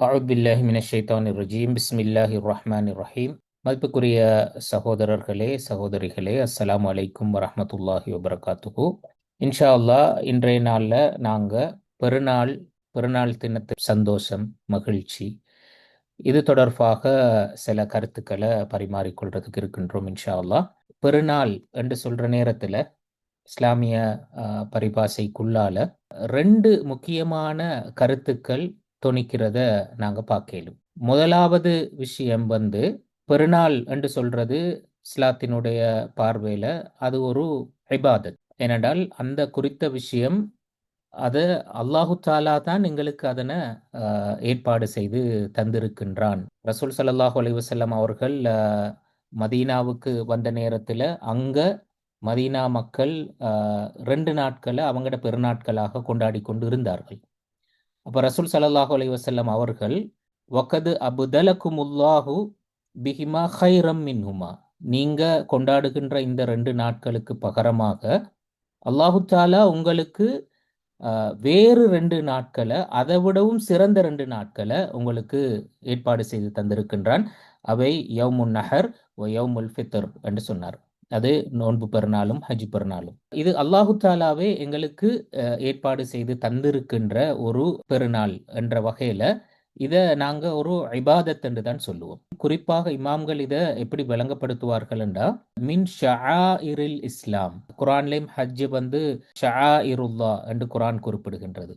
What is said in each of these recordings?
அவுது பில்லாஹி மினஷ் ஷைத்தானிர் ரஜீம் பிஸ்மில்லாஹிர் ரஹ்மானிர் ரஹீம். மதிப்புக்குரிய சகோதரர்களே சகோதரிகளே, அஸ்ஸலாமு அலைக்கும் வரஹ்மத்துல்லாஹி வபரகாத்துஹு. இன்ஷா அல்லாஹ் இன்றைய நாளில் நாங்கள் பெருநாள் பெருநாள் தினத்து சந்தோஷம், மகிழ்ச்சி இது தொடர்பாக சில கருத்துக்களை பரிமாறிக்கொள்றதுக்கு இருக்கின்றோம். இன்ஷா அல்லாஹ் பெருநாள் என்று சொல்கிற நேரத்தில் இஸ்லாமிய பரிபாசைக்குள்ளால ரெண்டு முக்கியமான கருத்துக்கள் தொனிக்கிறத நாங்கள் பார்க்கலும். முதலாவது விஷயம் பெருநாள் என்று சொல்றது இஸ்லாத்தினுடைய பார்வையில் அது ஒரு இபாதத். ஏனென்றால் அந்த குறித்த விஷயம் அது அல்லாஹு தாலா தான் எங்களுக்கு அதனை ஏற்பாடு செய்து தந்திருக்கின்றான். ரசூல் ஸல்லல்லாஹு அலைஹி வஸல்லம் அவர்கள் மதீனாவுக்கு வந்த நேரத்தில் அங்கே மதீனா மக்கள் 2 நாட்களை அவங்களோட பெருநாட்களாக கொண்டாடி கொண்டு இருந்தார்கள். அப்போ ரசூல் ஸல்லல்லாஹு அலைஹி வஸல்லம் அவர்கள் வக்கது அபுதலகுமுல்லாஹு பிஹிமா ஹைரம் மின்ஹுமா, நீங்க கொண்டாடுகின்ற இந்த 2 நாட்களுக்கு பகரமாக அல்லாஹு தாலா உங்களுக்கு வேறு 2 நாட்களை, அதை விடவும் சிறந்த 2 நாட்களை உங்களுக்கு ஏற்பாடு செய்து தந்திருக்கின்றான். அவை யௌமுன் நஹர் ஒ யௌமுல் ஃபித்ர் என்று சொன்னார். அது நோன்பு பெருநாளும் ஹஜ் பெருநாளும். இது அல்லாஹு தாலாவே எங்களுக்கு ஏற்பாடு செய்து தந்திருக்கின்ற ஒரு பெருநாள் என்ற வகையில இதை நாங்க ஒரு இபாதத் என்று தான் சொல்லுவோம். குறிப்பாக இமாம்கள் இதை எப்படி விளங்கப்படுத்துவார்கள் என்றா, மின் ஷஆஇரில் இஸ்லாம். குரான்லையும் ஹஜ் ஷஆஇருல்லா என்று குரான் குறிப்பிடுகின்றது.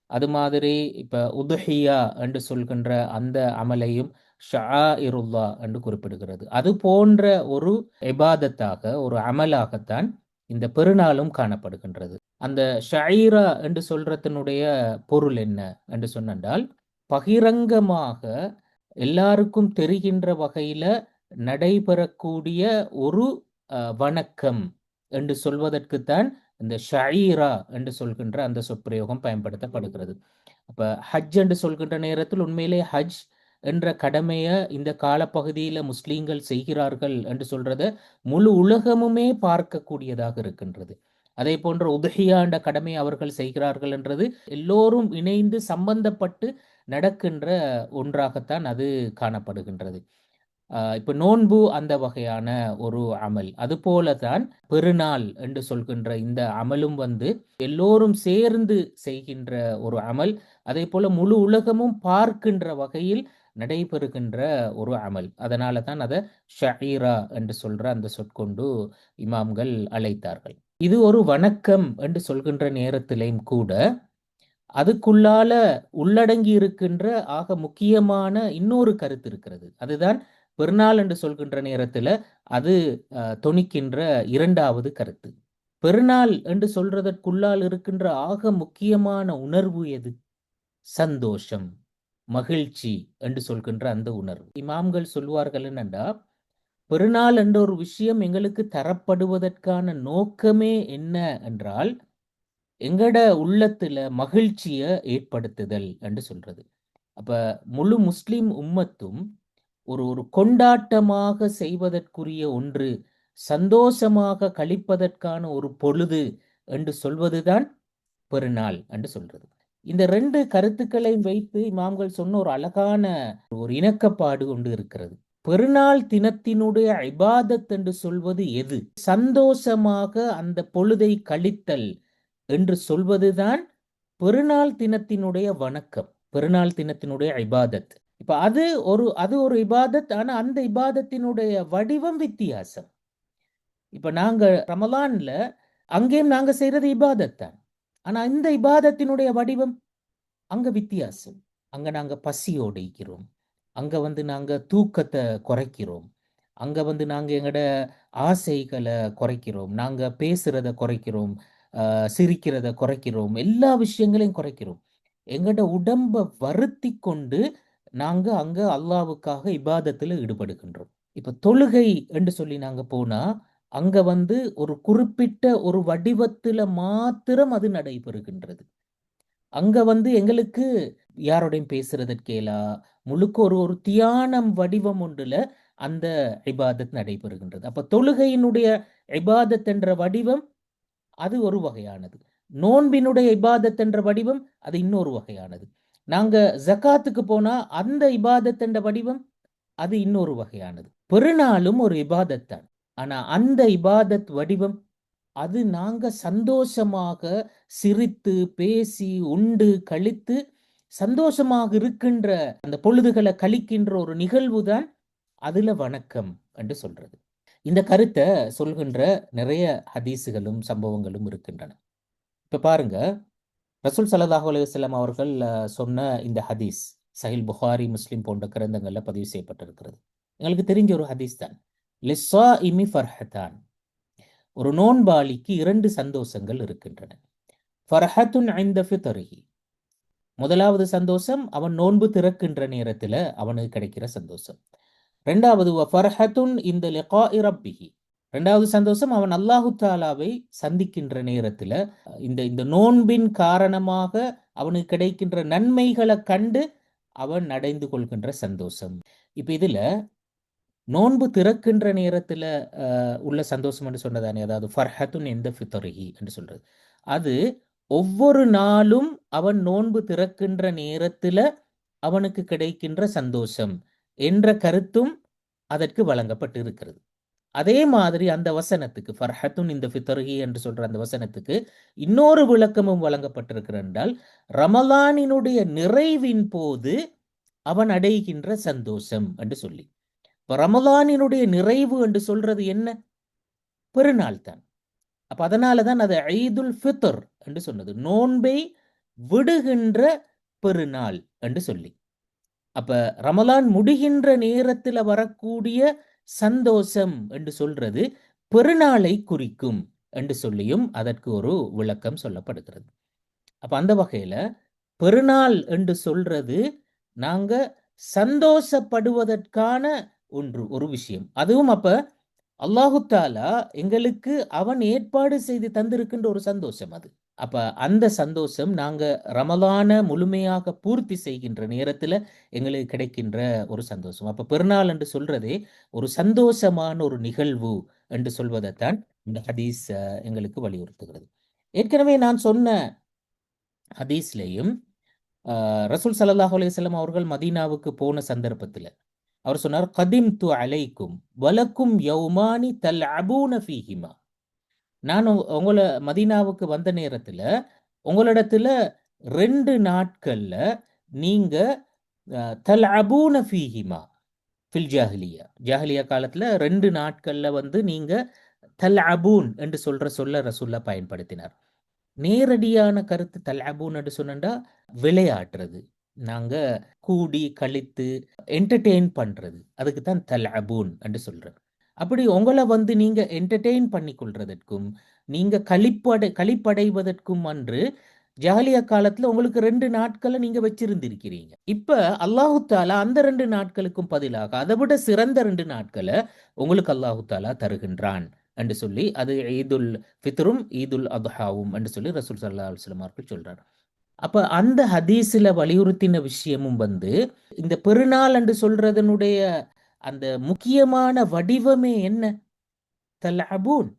அது மாதிரி இப்ப உதுஹியா என்று சொல்கின்ற அந்த அமலையும் ஷஆஇருல்லா என்று குறிப்பிடுகிறது. அது போன்ற ஒரு இபாதத்தாக, ஒரு அமலாகத்தான் இந்த பெருநாளும் காணப்படுகின்றது. அந்த ஷஈரா என்று சொல்றதனுடைய பொருள் என்ன என்று சொன்னால், பகிரங்கமாக எல்லாருக்கும் தெரிகின்ற வகையில நடைபெறக்கூடிய ஒரு வணக்கம் என்று சொல்வதற்குத்தான் இந்த ஷஈரா என்று சொல்கின்ற அந்த சொற்பிரயோகம் பயன்படுத்தப்படுகிறது. அப்ப ஹஜ் என்று சொல்கின்ற நேரத்தில் உண்மையிலே ஹஜ் என்ற கடமையை இந்த காலப்பகுதியில முஸ்லீம்கள் செய்கிறார்கள் என்று சொல்றத முழு உலகமுமே பார்க்கக்கூடியதாக இருக்கின்றது. அதே போன்ற உதுஹியா என்ற கடமையை அவர்கள் செய்கிறார்கள் என்றது எல்லோரும் இணைந்து சம்பந்தப்பட்டு நடக்கின்ற ஒன்றாகத்தான் அது காணப்படுகின்றது. இப்ப நோன்பு அந்த வகையான ஒரு அமல். அது போலதான் பெருநாள் என்று சொல்கின்ற இந்த அமலும் எல்லோரும் சேர்ந்து செய்கின்ற ஒரு அமல். அதே போல முழு உலகமும் பார்க்கின்ற வகையில் நடைபெறுகின்ற ஒரு அமல். அதனால தான் அதை ஷஈரா என்று சொல்ற அந்த சொற்கொண்டு இமாம்கள் அழைத்தார்கள். இது ஒரு வணக்கம் என்று சொல்கின்ற நேரத்திலையும் கூட அதுக்குள்ளால உள்ளடங்கி இருக்கின்ற ஆக முக்கியமான இன்னொரு கருத்து இருக்கிறது. அதுதான் பெருநாள் என்று சொல்கின்ற நேரத்தில் அது தொனிக்கின்ற இரண்டாவது கருத்து. பெருநாள் என்று சொல்றதற்குள்ளால் இருக்கின்ற ஆக முக்கியமான உணர்வு எது? சந்தோஷம், மகிழ்ச்சி என்று சொல்கின்ற அந்த உணர்வு. இமாம்கள் சொல்வார்கள் என்னண்டா, பெருநாள் என்ற ஒரு விஷயம் எங்களுக்கு தரப்படுவதற்கான நோக்கமே என்ன என்றால், எங்கட உள்ளத்துல மகிழ்ச்சிய ஏற்படுத்துதல் என்று சொல்றது. அப்ப முழு முஸ்லிம் உம்மத்தும் ஒரு கொண்டாட்டமாக செய்வதற்குரிய ஒன்று, சந்தோஷமாக கழிப்பதற்கான ஒரு பொழுது என்று சொல்வதுதான் பெருநாள் என்று சொல்றது. இந்த 2 கருத்துக்களையும் வைத்து இமாம்கள் சொன்ன ஒரு அழகான ஒரு இணக்கப்பாடு கொண்டு இருக்கிறது. பெருநாள் தினத்தினுடைய இபாதத் என்று சொல்வது எது? சந்தோஷமாக அந்த பொழுதை கழித்தல் என்று சொல்வதுதான் பெருநாள் தினத்தினுடைய வணக்கம், பெருநாள் தினத்தினுடைய இபாதத். இப்ப அது ஒரு இபாதத். ஆனா அந்த இபாதத்தினுடைய வடிவம் வித்தியாசம். இப்ப நாங்க ரமலான்ல அங்கேயும் நாங்க செய்யறது இபாதத் தான். ஆனா இந்த இபாதத்தினுடைய வடிவம் அங்க வித்தியாசம். அங்க நாங்க பசியோடு இருக்கிறோம். அங்க நாங்க தூக்கத்தை குறைக்கிறோம். அங்க நாங்க எங்கட ஆசைகளை குறைக்கிறோம். நாங்க பேசுறத குறைக்கிறோம். சிரிக்கிறத குறைக்கிறோம். எல்லா விஷயங்களையும் குறைக்கிறோம். எங்கட உடம்ப வருத்தி கொண்டு நாங்க அங்க அல்லாவுக்காக இபாதத்துல ஈடுபடுகின்றோம். இப்ப தொழுகை என்று சொல்லி நாங்க போனா அங்க ஒரு குறிப்பிட்ட ஒரு வடிவத்துல மாத்திரம் அது நடைபெறுகின்றது. அங்க எங்களுக்கு யாரோடையும் பேசுறதற்கேலா, முழுக்க ஒரு தியானம் வடிவம் ஒன்றுல அந்த இபாதத் நடைபெறுகின்றது. அப்ப தொழுகையினுடைய இபாதத் என்ற வடிவம் அது ஒரு வகையானது. நோன்பினுடைய இபாதத் என்ற வடிவம் அது இன்னொரு வகையானது. நாங்க ஜகாத்துக்கு போனா அந்த இபாதத்தின் வடிவம் அது இன்னொரு வகையானது. பெருநாளும் ஒரு இபாதத் தான். ஆனா அந்த இபாதத் வடிவம் அது நாங்க சந்தோஷமாக சிரித்து பேசி உண்டு கழித்து சந்தோஷமாக இருக்கின்ற அந்த பொழுதுகளை கழிக்கின்ற ஒரு நிகழ்வு தான் அதுல வணக்கம் என்று சொல்றது. இந்த கருத்தை சொல்கின்ற நிறைய ஹதீஸுகளும் சம்பவங்களும் இருக்கின்றன. இப்ப பாருங்க, ரசூல் ஸல்லல்லாஹு அலைஹி வஸல்லம் அவர்கள் சொன்ன இந்த ஹதீஸ் சஹீல் புகாரி முஸ்லிம் போன்ற கிரந்தங்கள்ல பதிவு செய்யப்பட்டிருக்கிறது. எங்களுக்கு தெரிஞ்ச ஒரு ஹதீஸ் தான். லிஸ்ஸாஇமி ஃபர்ஹதான், ஒரு நோன்பாளிக்கு இரண்டு சந்தோஷங்கள் இருக்கின்றன. ஃபர்ஹத்துன் ஐந்த ஃபித்ரிஹி, முதலாவது சந்தோஷம் அவன் நோன்பு திறக்கின்ற நேரத்தில் அவனுக்கு கிடைக்கிற சந்தோஷம். ரெண்டாவது ஃபர்ஹத்துன் இந்த லிகாஇ ரப்பிஹி, ரெண்டாவது சந்தோஷம் அவன் அல்லாஹு தாலாவை சந்திக்கின்ற நேரத்தில் இந்த இந்த நோன்பின் காரணமாக அவனுக்கு கிடைக்கின்ற நன்மைகளை கண்டு அவன் அடைந்து கொள்கின்ற சந்தோஷம். இப்ப இதுல நோன்பு திறக்கின்ற நேரத்துல உள்ள சந்தோஷம் என்று சொன்னதானே, அதாவது ஃபர்ஹத்துன் எந்த ஃபித்ரிஹி என்று சொல்றது, அது ஒவ்வொரு நாளும் அவன் நோன்பு திறக்கின்ற நேரத்துல அவனுக்கு கிடைக்கின்ற சந்தோஷம் என்ற கருத்தும் அதற்கு வழங்கப்பட்டு இருக்கிறது. அதே மாதிரி அந்த வசனத்துக்கு ஃபர்ஹத்துன் இந்த ஃபித்ரிஹி என்று சொல்ற அந்த வசனத்துக்கு இன்னொரு விளக்கமும் வழங்கப்பட்டிருக்கிறது என்றால், ரமலானினுடைய நிறைவின் போது அவன் அடைகின்ற சந்தோஷம் என்று சொல்லி. இப்ப ரமலானினுடைய நிறைவு என்று சொல்றது என்ன? பெருநாள் தான். அப்ப அதனாலதான் அது ஈதுல் ஃபித்ர் என்று சொன்னது, நோன்பை விடுகின்ற பெருநாள் என்று சொல்லி. அப்ப ரமலான் முடிகின்ற நேரத்தில் வரக்கூடிய சந்தோஷம் என்று சொல்றது பெருநாளை குறிக்கும் என்று சொல்லியும் அதற்கு ஒரு விளக்கம் சொல்லப்படுகிறது. அப்ப அந்த வகையில பெருநாள் என்று சொல்றது நாங்க சந்தோஷப்படுவதற்கான ஒரு விஷயம். அதுவும் அப்ப அல்லாஹு தாலா எங்களுக்கு அவன் ஏற்பாடு செய்து தந்திருக்கின்ற ஒரு சந்தோஷம் அது. அப்ப அந்த சந்தோஷம் நாங்க ரமலான முழுமையாக பூர்த்தி செய்கின்ற நேரத்துல எங்களுக்கு கிடைக்கின்ற ஒரு சந்தோஷம். அப்ப பெருநாள் என்று சொல்றதே ஒரு சந்தோஷமான ஒரு நிகழ்வு என்று சொல்வதைத்தான் இந்த ஹதீஸ் எங்களுக்கு வலியுறுத்துகிறது. ஏற்கனவே நான் சொன்ன ஹதீஸ்லேயும் ரசூல் ஸல்லல்லாஹு அலைஹி வஸல்லம் அவர்கள் மதீனாவுக்கு போன சந்தர்ப்பத்தில் அவர் சொன்னார், கதிம் து அலைக்கும் வலக்கும் யௌமானி தல்அபூன ஃபீஹிமா, நான் உங்களை மதீனாவுக்கு வந்த நேரத்தில் உங்களிடத்துல 2 நாட்கள்ல நீங்க தல்அபூன ஃபீஹிமா ஃபில் ஜாஹிலியா, ஜாஹிலியா காலத்துல 2 நாட்கள்ல நீங்க தல்அபூன் என்று சொல்ல ரசூல்லா பயன்படுத்தினார். நேரடியான கருத்து தல்அபூன் என்று சொன்னா விளையாடுறது, நாங்க கூடி கழித்து என்டர்டெயின் பண்றது, அதுக்கு தான் தல்அபூன் என்று சொல்றேன். அப்படி உங்களை நீங்க என்டர்டெயின் பண்ணி கொள்றதற்கும் நீங்க கழிப்படைவதற்கும் அன்று ஜாலியா காலத்துல உங்களுக்கு 2 நாட்களை நீங்க வச்சிருந்திருக்கிறீங்க. இப்ப அல்லாஹு தாலா அந்த 2 நாட்களுக்கும் பதிலாக அதை விட சிறந்த 2 நாட்களை உங்களுக்கு அல்லாஹு தாலா தருகின்றான் என்று சொல்லி, அது ஈதுல் ஃபித்ரும் ஈதுல் அத்ஹாவும் என்று சொல்லி ரசூல் ஸல்லல்லாஹு அலைஹி வஸல்லம் அவர்கள் சொல்றார். அப்ப அந்த ஹதீஸ்ல வலியுறுத்தின விஷயமும் இந்த பெருநாள் என்று சொல்றதனுடைய அந்த முக்கியமான வடிவமே என்ன? தல்அபூன்,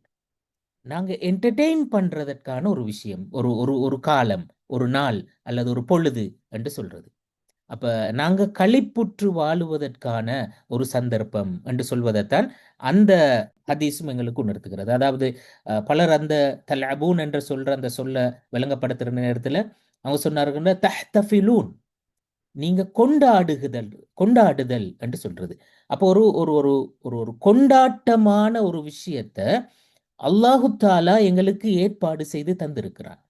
நாங்க என்டர்டெயின் பண்றதற்கான ஒரு விஷயம், ஒரு ஒரு ஒரு காலம், ஒரு நாள் அல்லது ஒரு பொழுது என்று சொல்றது. அப்ப நாங்க களிப்புற்று வாழுவதற்கான ஒரு சந்தர்ப்பம் என்று சொல்வதைத்தான் அந்த ஹதீஸும் எங்களுக்கு உணர்த்துகிறது. அதாவது பலர் அந்த தல்அபூன் என்று சொல்ற அந்த சொல்ல விளங்கப்படுத்துற நேரத்துல அவங்க சொன்னார்கள் தஹ்தஃபிலூன், நீங்க கொண்டாடுதல் என்று சொல்றது. அப்போ ஒரு ஒரு ஒரு ஒரு ஒரு கொண்டாட்டமான ஒரு விஷயத்த அல்லாஹு தாலா எங்களுக்கு ஏற்பாடு செய்து தந்திருக்கிறார்.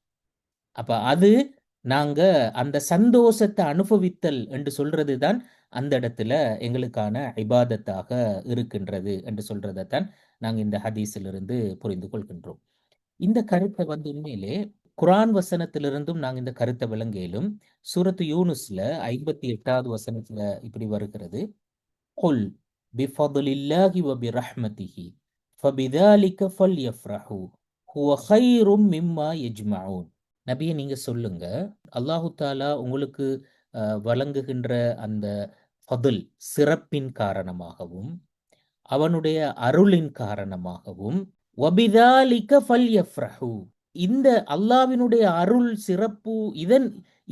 அப்ப அது நாங்க அந்த சந்தோஷத்தை அனுபவித்தல் என்று சொல்றது தான் அந்த இடத்துல எங்களுக்கான இபாதத்தாக இருக்கின்றது என்று சொல்றதைத்தான் நாங்க இந்த ஹதீஸிலிருந்து புரிந்து கொள்கின்றோம். இந்த கருத்தை உண்மையிலே குரான் வசனத்திலிருந்தும் நாங்க இந்த கருத்தை விளங்கிலும் சூரத்து யூனுஸ்ல 58வது வசனத்துல இப்படி வருகிறது, குல் பிஃபதுலில்லாஹி வ பிரஹ்மதிஹி ஃபபிதாலிக ஃபல்யஃப்ரஹு ஹுவ கைரும் மிம்மா யஜ்மஊன். நபியை நீங்க சொல்லுங்க, அல்லாஹு தாலா உங்களுக்கு வழங்குகின்ற அந்த ஃபதுல் சிறப்பின் காரணமாகவும் அவனுடைய அருளின் காரணமாகவும் வபிதாலிக ஃபல்யஃப்ரஹு, இந்த அல்லாஹ்வினுடைய அருள் சிறப்பு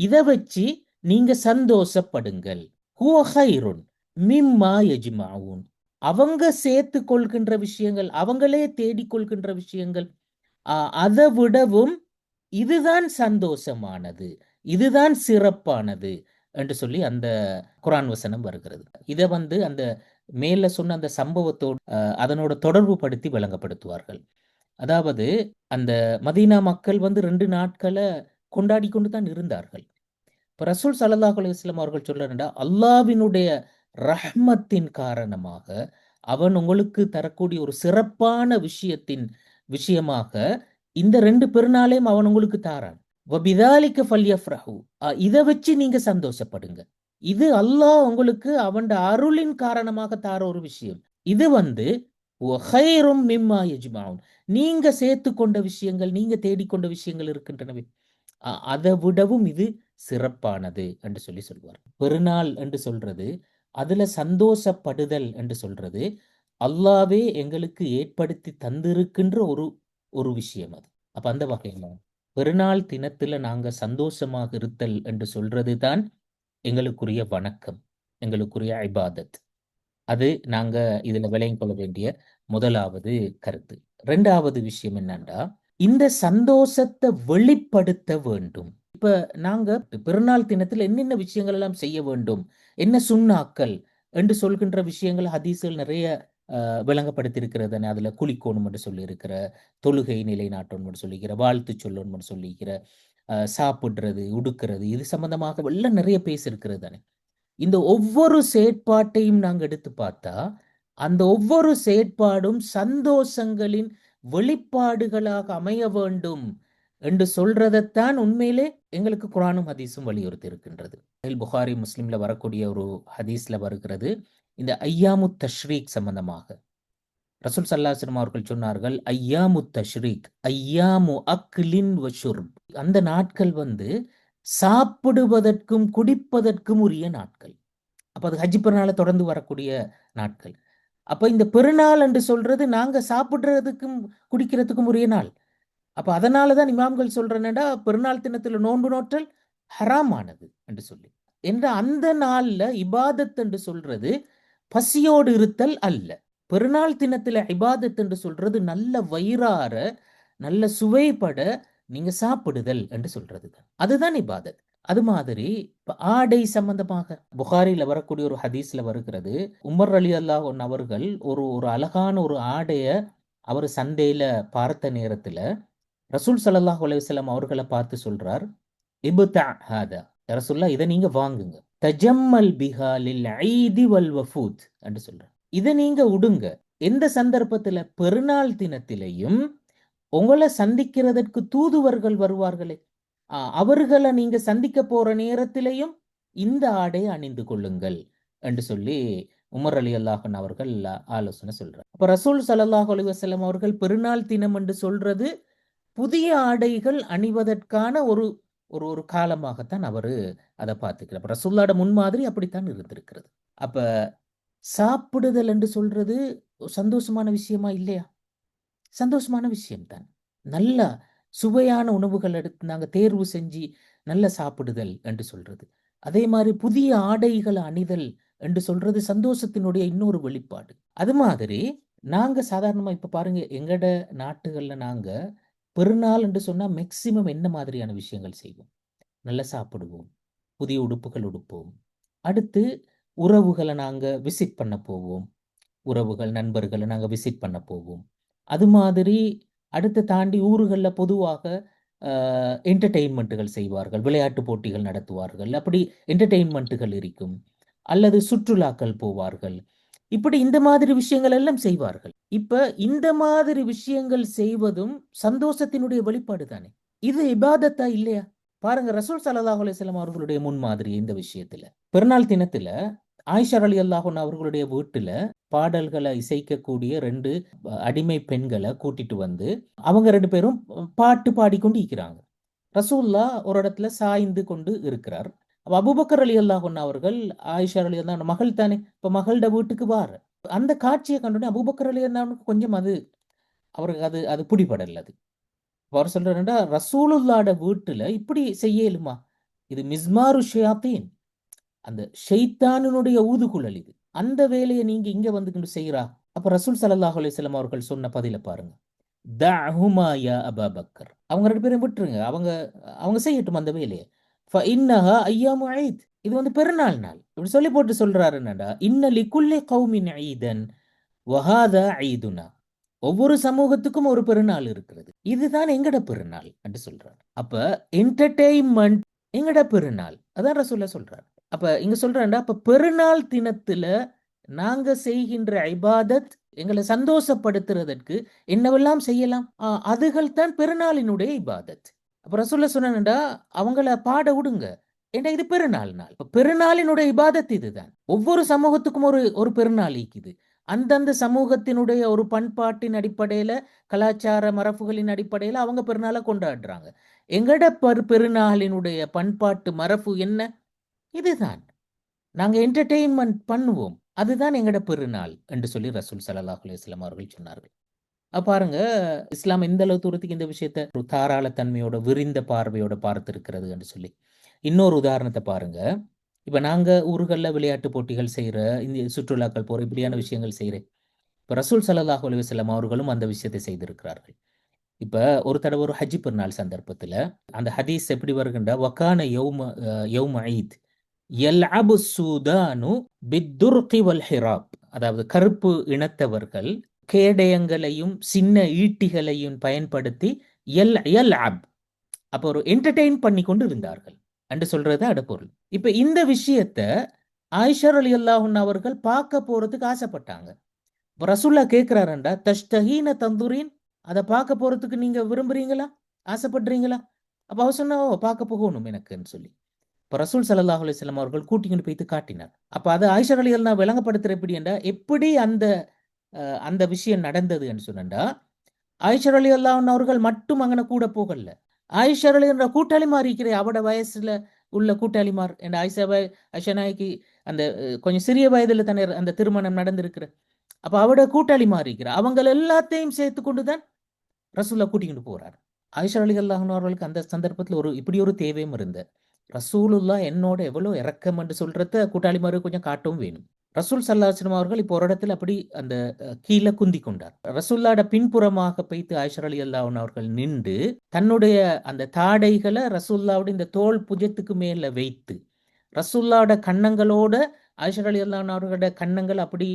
இதை வச்சு நீங்க சந்தோஷப்படுங்கள். ஹுவ கைருன் மிம்மா யஜ்மஊன். அவங்க சேர்த்து கொள்கின்ற விஷயங்கள், அவங்களே தேடிக்கொள்கின்ற விஷயங்கள், அதை விடவும் இதுதான் சந்தோஷமானது, இதுதான் சிறப்பானது என்று சொல்லி அந்த குரான் வசனம் வருகிறது. இதை அந்த மேல சொன்ன அந்த சம்பவத்தோடு அதனோட தொடர்பு படுத்தி விளங்கப்படுத்துவார்கள். அதாவது அந்த மதீனா மக்கள் 2 நாட்களை கொண்டாடி கொண்டு தான் இருந்தார்கள். இப்ப ரசூல் ஸல்லல்லாஹு அலைஹி வஸல்லம் அவர்கள் சொல்றாருன்னா, அல்லாஹ்வினுடைய ரஹ்மத்தின் காரணமாக அவன் உங்களுக்கு தரக்கூடிய ஒரு சிறப்பான விஷயமாக இந்த 2 பெருநாளையும் அவன் உங்களுக்கு தாரான். வபிதாலிக ஃபல்யஃப்ரஹு. இத வச்சு நீங்க சந்தோஷப்படுங்க. இது அல்லாஹ் உங்களுக்கு அவன் அருளின் காரணமாக தார ஒரு விஷயம். இது வ மிம்மா யஜ்மஊன். நீங்க சேர்த்து கொண்ட விஷயங்கள், நீங்க தேடிக்கொண்ட விஷயங்கள் இருக்கின்றனவே, அதை விடவும் இது சிறப்பானது என்று சொல்லுவார். பெருநாள் என்று சொல்றது, அதுல சந்தோஷப்படுதல் என்று சொல்றது, அல்லாவே எங்களுக்கு ஏற்படுத்தி தந்திருக்கின்ற ஒரு ஒரு விஷயம் அது. அப்ப அந்த வகையில பெருநாள் தினத்துல நாங்க சந்தோஷமாக இருத்தல் என்று சொல்றது தான் எங்களுக்குரிய வணக்கம், எங்களுக்குரிய இபாதத். அது நாங்க இதுல விளங்கிக் கொள்ள வேண்டிய முதலாவது கருத்து. 2வது விஷயம் என்னன்னா, இந்த சந்தோஷத்தை வெளிப்படுத்த வேண்டும். இப்ப நாங்க பெருநாள் தினத்தில் என்னென்ன விஷயங்கள் எல்லாம் செய்ய வேண்டும், என்ன சுண்ணாக்கள் என்று சொல்கின்ற விஷயங்கள் ஹதீஸ்கள் நிறைய விளங்கப்படுத்தியிருக்கிறது. அதுல குளிக்கோணும் என்று சொல்லியிருக்கிற, தொழுகை நிலைநாட்டணும் என்று சொல்லிக்கிற, வாழ்த்து சொல்லணும் என்று சொல்லிக்கிற, சாப்பிடுறது, உடுக்கிறது, இது சம்பந்தமாக எல்லாம் நிறைய பேசியிருக்கிறது தானே. இந்த ஒவ்வொரு செயற்பாட்டையும் நாங்க எடுத்து பார்த்தா, அந்த ஒவ்வொரு செயற்பாடும் சந்தோஷங்களின் வெளிப்பாடுகளாக அமைய வேண்டும் என்று சொல்றதைத்தான் உண்மையிலே எங்களுக்கு குரானும் ஹதீஸும் வலியுறுத்தி இருக்கின்றது. புகாரி முஸ்லிம்ல வரக்கூடிய ஒரு ஹதீஸ்ல வருகிறது, இந்த ஐயாமு தஷ்ரீக் சம்பந்தமாக ரசூல் ஸல்லல்லாஹு அலைஹி வஸல்லம் அவர்கள் சொன்னார்கள், ஐயாமு தஷ்ரீக் ஐயாமு அக்லின் வ ஷுர்ப். அந்த நாட்கள் சாப்பிடுவதற்கும் குடிப்பதற்கும் உரிய நாட்கள். அப்ப அது ஹஜ் பெருநாளை தொடர்ந்து வரக்கூடிய நாட்கள். அப்ப இந்த பெருநாள் என்று சொல்றது நாங்க சாப்பிடுறதுக்கும் குடிக்கிறதுக்கும் உரிய நாள். அப்ப அதனாலதான் இமாம்கள் சொல்றேன்டா, பெருநாள் தினத்துல நோன்பு நோற்றல் ஹராமானது என்று சொல்லி. என்ற அந்த நாள்ல இபாதத் என்று சொல்றது பசியோடு இருத்தல் அல்ல. பெருநாள் தினத்துல இபாதத் என்று சொல்றது நல்ல வயிறார, நல்ல சுவைப்பட நீங்க சாப்பிடுதல் என்று சொல்றது தான். அதுதான் இபாதத். அது மாதிரி ஆடை சம்பந்தமாக புகாரில வரக்கூடிய ஒரு ஹதீஸ்ல வருகிறது, உமர் ரலியல்லாஹு அன்ஹு அவர்கள் ஒரு ஒரு அழகான ஒரு ஆடைய அவர் சந்தையில பார்த்த நேரத்துல ரசூல் ஸல்லல்லாஹு அலைஹி வஸல்லம் அவர்களை பார்த்து சொல்றார், இப்தா ஹாதா, ரசூலுல்லாஹ் இதை நீங்க வாங்குங்க, தஜம்மல் பிஹா லில் ஈதி வல் வஃபூத் என்று சொல்றார். இதை நீங்க உடுங்க. எந்த சந்தர்ப்பத்துல? பெருநாள் தினத்திலையும் உங்களை சந்திக்கிறதற்கு தூதுவர்கள் வருவார்களே, அவர்களை நீங்க சந்திக்க போற நேரத்திலையும் இந்த ஆடையை அணிந்து கொள்ளுங்கள் என்று சொல்லி உமர் ரலியல்லாஹு அன்ஹு அவர்கள் ஆலோசனை சொல்றார். அப்ப ரசூல் ஸல்லல்லாஹு அலைஹி வஸல்லம் அவர்கள் பெருநாள் தினம் என்று சொல்றது புதிய ஆடைகள் அணிவதற்கான ஒரு ஒரு ஒரு காலமாகத்தான் அவரு அதை பார்த்துக்கிறார். ரசூலுல்லாஹ்வோட முன்மாதிரி அப்படித்தான் இருந்திருக்கிறது. அப்ப சாப்பிடுதல் என்று சொல்றது சந்தோஷமான விஷயமா இல்லையா? சந்தோஷமான விஷயம்தான். நல்ல சுவையான உணவுகள் எடுத்து நாங்க தேர்வு செஞ்சு நல்ல சாப்பிடுதல் என்று சொல்றது. அதே மாதிரி புதிய ஆடைகள் அணிதல் என்று சொல்றது சந்தோஷத்தினுடைய இன்னொரு வெளிப்பாடு. அது மாதிரி நாங்க சாதாரணமா இப்ப பாருங்க, எங்கட நாட்டுகள்ல நாங்க பெருநாள் என்று சொன்னா மேக்சிமம் என்ன மாதிரியான விஷயங்கள் செய்வோம்? நல்லா சாப்பிடுவோம், புதிய உடுப்புகள் உடுப்போம், அடுத்து உறவுகளை நாங்க விசிட் பண்ண போவோம், உறவுகள் நண்பர்களை நாங்க விசிட் பண்ண போவோம். அது மாதிரி அடுத்து தாண்டி ஊர்கள்ல பொதுவாக என்டர்டெயின்மெண்ட்டுகள் செய்வார்கள், விளையாட்டு போட்டிகள் நடத்துவார்கள், அப்படி என்டர்டெயின்மெண்ட்டுகள் இருக்கும், அல்லது சுற்றுலாக்கள் போவார்கள். இப்படி இந்த மாதிரி விஷயங்கள் எல்லாம் செய்வார்கள். இப்ப இந்த மாதிரி விஷயங்கள் செய்வதும் சந்தோஷத்தினுடைய வெளிப்பாடு தானே. இது இபாதத்தா இல்லையா? பாருங்க, ரசூல் ஸல்லல்லாஹு அலைஹி வஸல்லம் அவர்களுடைய முன்மாதிரி இந்த விஷயத்துல. பெருநாள் தினத்துல ஆயிஷா ரலியல்லாஹு அன்ஹா அவர்களுடைய வீட்டுல பாடல்களை இசைக்கக்கூடிய 2 அடிமை பெண்களை கூட்டிட்டு அவங்க 2 பேரும் பாட்டு பாடிக்கொண்டு இருக்கிறாங்க. ரசூலுல்லாஹ் ஒரு இடத்துல சாய்ந்து கொண்டு இருக்கிறார். அப்ப அபூபக்கர் ரலியல்லாஹு அன்ஹு அவர்கள், ஆயிஷா ரலியல்லாஹு அன்ஹா மகள் தானே, இப்ப மகள்ட வீட்டுக்கு வார அந்த காட்சியை கண்டோடனே அபூபக்கர் ரலியல்லாஹு அன்ஹுக்கு கொஞ்சம் அவருக்கு அது அது பிடிபடல. அது அவர் சொல்றாருன்னா, ரசூலுல்லாஹ்ட வீட்டுல இப்படி செய்யலுமா? இது மிஸ்மாரு ஷயாத்தீன், அந்த ஷைத்தானினுடைய ஊதுகுழல் இது. அந்த வேலையை நீங்க இங்க வந்துகிட்டு செய்யறா. அப்ப ரசூல் ஸல்லல்லாஹு அலைஹி வஸல்லம் அவர்கள் சொன்ன பதில பாருங்க. தஅஹுமா யா அபா பக்கர், அவங்க ரெண்டு பேரும் விட்டுருங்க, அவங்க அவங்க செய்யட்டும் அந்த வேலையை. ஃபஇன்னஹா அய்யாமு ஈத், இது வந்து பெருநாள் நாள். இப்படி சொல்லி போட்டு சொல்றாரு என்னடா, இன்ன லிகுல்லி கௌமின் ஈதன் வஹாதா ஈதுனா, ஒவ்வொரு சமூகத்துக்கும் ஒரு பெருநாள் இருக்கிறது, இதுதான் எங்கட பெருநாள் என்று சொல்றாரு. அப்ப என்டர்டெயின்மெண்ட் எங்கட பெருநாள், அதான் ரசூலுல்லாஹ் சொல்றாரு. அப்ப இங்க சொல்றேன்டா, அப்ப பெருநாள் தினத்துல நாங்க செய்கின்ற இபாதத் எங்களை சந்தோஷப்படுத்துறதற்கு என்னவெல்லாம் செய்யலாம், அதுகள் தான் பெருநாளினுடைய இபாதத். அப்ப ரசூலுல்லாஹ் சொன்னா, அவங்கள பாட விடுங்க, ஏன்னா இது பெருநாள் நாள். இப்ப பெருநாளினுடைய இபாதத் இதுதான். ஒவ்வொரு சமூகத்துக்கும் ஒரு ஒரு பெருநாள் இருக்குது. அந்தந்த சமூகத்தினுடைய ஒரு பண்பாட்டின் அடிப்படையில, கலாச்சார மரபுகளின் அடிப்படையில அவங்க பெருநாளை கொண்டாடுறாங்க. எங்கட பெருநாளினுடைய பண்பாட்டு மரபு என்ன? இதுதான். நாங்க என்டர்டெயின்மெண்ட் பண்ணுவோம், அதுதான் எங்கட பெருநாள் என்று சொல்லி ரசூல் ஸல்லல்லாஹு அலைஹி வஸல்லம் அவர்கள் சொன்னார்கள். பாருங்க, இஸ்லாம் எந்த அளவு தூரத்துக்கு இந்த விஷயத்த ஒரு தாராள தன்மையோட விரிந்த பார்வையோட பார்த்திருக்கிறது என்று சொல்லி. இன்னொரு உதாரணத்தை பாருங்க. இப்ப நாங்க ஊர்கள்ல விளையாட்டு போட்டிகள் செய்யற, இந்த சுற்றுலாக்கள் போற, இப்படியான விஷயங்கள் செய்யறேன். இப்ப ரசூல் ஸல்லல்லாஹு அலைஹி வஸல்லம் அவர்களும் அந்த விஷயத்தை செய்திருக்கிறார்கள். இப்ப ஒரு தடவை ஒரு ஹஜ் பெருநாள் சந்தர்ப்பத்துல அந்த ஹதீஸ் எப்படி வருகின்ற, வக்கான யௌம ஈத் யல்அபு சூதானு பித்துர்கி வல் ஹிராப், அதாவது கருப்பு இனத்தவர்கள் கேடயங்களையும் சின்ன ஈட்டிகளையும் பயன்படுத்தி யல்அப், அப்போ ஒரு என்டர்டெயின் பண்ணி கொண்டு இருந்தார்கள் என்று சொல்றது அடப்பொருள். இப்ப இந்த விஷயத்த ஆயிஷா ரலியல்லாஹு அன்ஹா அவர்கள் பார்க்க போறதுக்கு ஆசைப்பட்டாங்க. இப்ப ரசூல்லா கேட்கிறாரண்டா, தஷ்தஹீன தந்துரீன், அதை பார்க்க போறதுக்கு நீங்க விரும்புறீங்களா, ஆசைப்படுறீங்களா? அப்ப அவர் சொன்னா, ஓ பார்க்க போகணும் எனக்குன்னு சொல்லி. இப்ப ரசூல் ஸல்லல்லாஹு அலைஹி வஸல்லம் அவர்கள் கூட்டிக்கிட்டு போயிட்டு காட்டினார். அப்ப அது ஆயிஷா ரலியல்லாஹு விளங்கப்படுத்துற எப்படி என்றா, எப்படி அந்த அந்த விஷயம் நடந்தது என்று சொன்னா, ஆயிஷா ரலியல்லாஹு அவர்கள் மட்டும் அங்கன கூட போகல. ஆயிஷா ரலியல்லாஹு கூட்டாளிமார் இருக்கிற, அவட வயசுல உள்ள கூட்டாளிமார் என்ற ஆயிஷா நாயகி அந்த கொஞ்சம் சிறிய வயதுல தானே அந்த திருமணம் நடந்திருக்கிற. அப்ப அவட கூட்டாளிமார் இருக்கிற, அவங்க எல்லாத்தையும் சேர்த்து கொண்டுதான் ரசூல்லா கூட்டிக்கிட்டு போறார். ஆயிஷா ரலியல்லாஹு அவர்களுக்கு அந்த சந்தர்ப்பத்தில் இப்படி ஒரு தேவையும் இருந்த, ரசூலுல்லா என்னோட எவ்வளவு இரக்கம் என்று சொல்றத கூட்டாளிமாரு கொஞ்சம் காட்டவும் வேணும். ரசூல் ஸல்லல்லாஹு அலைஹி வஸல்லம் அவர்கள் இப்போ ஒரு இடத்துல அப்படி அந்த கீழே குந்தி கொண்டார். ரசூல்லாட பின்புறமாக போய்த்து ஆயிஷா ரலியல்லாஹு அன்ஹா அவர்கள் நின்று தன்னுடைய அந்த தாடைகளை ரசூல்லாவோட இந்த தோள் புஜத்துக்கு மேல வைத்து, ரசூல்லாவோட கன்னங்களோட ஆயிஷா ரலியல்லாஹு அன்ஹா அவர்களோட கன்னங்கள் அப்படி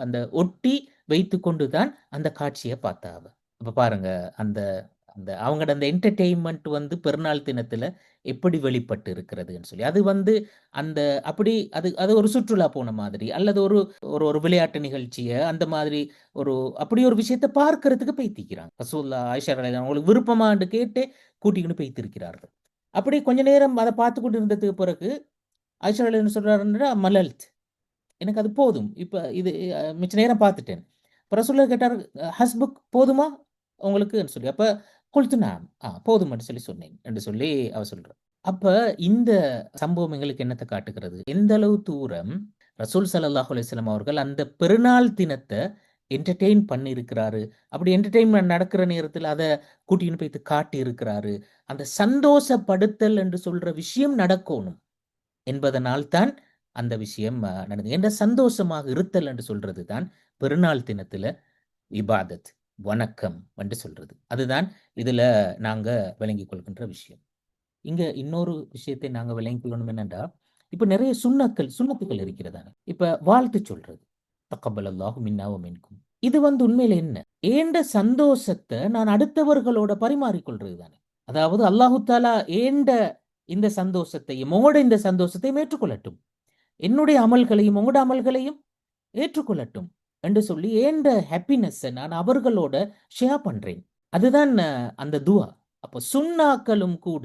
அந்த ஒட்டி வைத்து கொண்டுதான் அந்த காட்சியை பார்த்தாவ. அப்ப பாருங்க, அந்த அந்த அவங்களோட அந்த என்டர்டெயின்மெண்ட் வந்து பெருநாள் தினத்துல எப்படி வெளிப்பட்டு இருக்கிறதுன்னு சொல்லி. அது வந்து அந்த அப்படி அது அது ஒரு சுற்றுலா போன மாதிரி, அல்லது ஒரு ஒரு ஒரு விளையாட்டு நிகழ்ச்சியை அந்த மாதிரி ஒரு அப்படி ஒரு விஷயத்தை பார்க்கறதுக்கு பைத்திக்கிறாங்க. ரசூல்லா ஆயிஷா ரலியல்லாஹு அன்ஹா அவங்களுக்கு விருப்பமான்னு கேட்டு கூட்டிக்கிட்டு பைத்திருக்கிறார்கள். அப்படி கொஞ்ச நேரம் அதை பார்த்து கொண்டு இருந்ததுக்கு பிறகு ஆயிஷா ரலியல்லாஹு அன்ஹா சொல்றாருன்னா, மலல்த், எனக்கு அது போதும், இப்ப இது மிச்ச நேரம் பார்த்துட்டேன். அப்ப ரசூலுல்லாஹ் கேட்டார், ஹஸ்புக், போதுமா உங்களுக்கு சொல்லி. அப்ப குல்து நாம், போதும் என்று சொல்லி சொன்னேன் என்று சொல்லி அவ சொல்றார். அப்ப இந்த சம்பவம் எங்களுக்கு என்னத்தை காட்டுகிறது, எந்த அளவு தூரம் ரசூல் ஸல்லல்லாஹு அலைஹி வஸல்லம் அவர்கள் அந்த பெருநாள் தினத்தை என்டர்டெயின் பண்ணி இருக்கிறாரு. அப்படி என்டர்டெயின்மெண்ட் நடக்கிற நேரத்தில் அதை கூட்டின்னு போய்த்து காட்டி இருக்கிறாரு. அந்த சந்தோஷப்படுத்தல் என்று சொல்ற விஷயம் நடக்கணும் என்பதனால் தான் அந்த விஷயம் நடந்தது. என்ற சந்தோஷமாக இருத்தல் என்று சொல்றது தான் பெருநாள் தினத்துல இபாதத், வணக்கம் என்று சொல்றது. அதுதான் இதுல நாங்க விளங்கிக் கொள்கின்ற விஷயம். இங்க இன்னொரு விஷயத்தை நாங்க விளங்கிக் கொள்ளணும் என்னன்னா, இப்ப நிறைய சுன்னத்துக்கள் இருக்கிறதாங்க. இப்ப வாழ்த்து சொல்றது, தக்கபலல்லாஹு மின்னா வ மின்கும், இது வந்து உண்மையில என்ன, ஏண்ட சந்தோஷத்தை நான் அடுத்தவர்களோட பரிமாறிக்கொள்றது தானே. அதாவது அல்லாஹு தாலா ஏண்ட இந்த சந்தோஷத்தையும் உங்களோட இந்த சந்தோஷத்தையும் ஏற்றுக்கொள்ளட்டும், என்னுடைய அமல்களையும் உங்களோட அமல்களையும் ஏற்றுக்கொள்ளட்டும் என்று சொல்லி ஏண்ட ஹாப்பினஸ்ஸை நான் அவர்களோட ஷேர் பண்றேன். அதுதான் அந்த துவா. அப்போ சுன்னாக்களும் கூட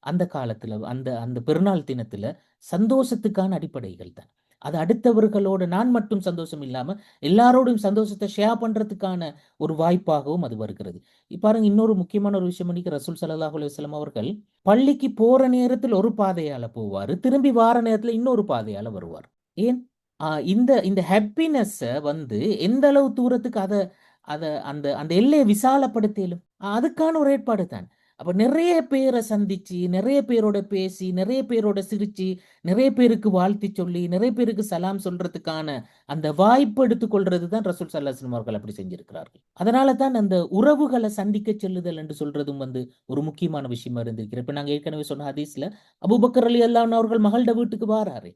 அந்த காலத்துல அந்த அந்த பெருநாள் தினத்துல சந்தோஷத்துக்கான அடிப்படைகள் தான். அது அடுத்தவர்களோட நான் மட்டும் சந்தோஷம் இல்லாம எல்லாரோடும் சந்தோஷத்தை ஷேர் பண்றதுக்கான ஒரு வாய்ப்பாகவும் அது வருகிறது. பாருங்க, இன்னொரு முக்கியமான ஒரு விஷயம் இன்னைக்கு ரசூல் ஸல்லல்லாஹு அலைஹி வஸல்லம் அவர்கள் பள்ளிக்கு போற நேரத்தில் ஒரு பாதையால போவாரு, திரும்பி வார நேரத்துல இன்னொரு பாதையால வருவார். ஏன்? இந்த இந்த ஹாப்பினஸ்ஸ வந்து எந்த அளவு தூரத்துக்கு அத அத அந்த அந்த எல்லையை விசாலப்படுத்திலும் அதுக்கான ஒரு ஏற்பாடு தான். அப்ப நிறைய பேரை சந்திச்சு, நிறைய பேரோட பேசி, நிறைய பேரோட சிரிச்சு, நிறைய பேருக்கு வாழ்த்தி சொல்லி, நிறைய பேருக்கு சலாம் சொல்றதுக்கான அந்த வாய்ப்பு எடுத்துக்கொள்றது தான் ரசூல் ஸல்லல்லாஹு அலைஹி வஸல்லம் அவர்கள் அப்படி செஞ்சிருக்கிறார்கள். அதனால தான் அந்த உறவுகளை சந்திக்க செல்லுதல் என்று சொல்றதும் ஒரு முக்கியமான விஷயமா இருந்திருக்கிறது. இப்ப நாங்க ஏற்கனவே சொன்ன ஹதீஸ்ல அபூபக்கர் ரலியல்லாஹு அன்ஹு அவர்கள் மகள்ட வீட்டுக்கு வாராரு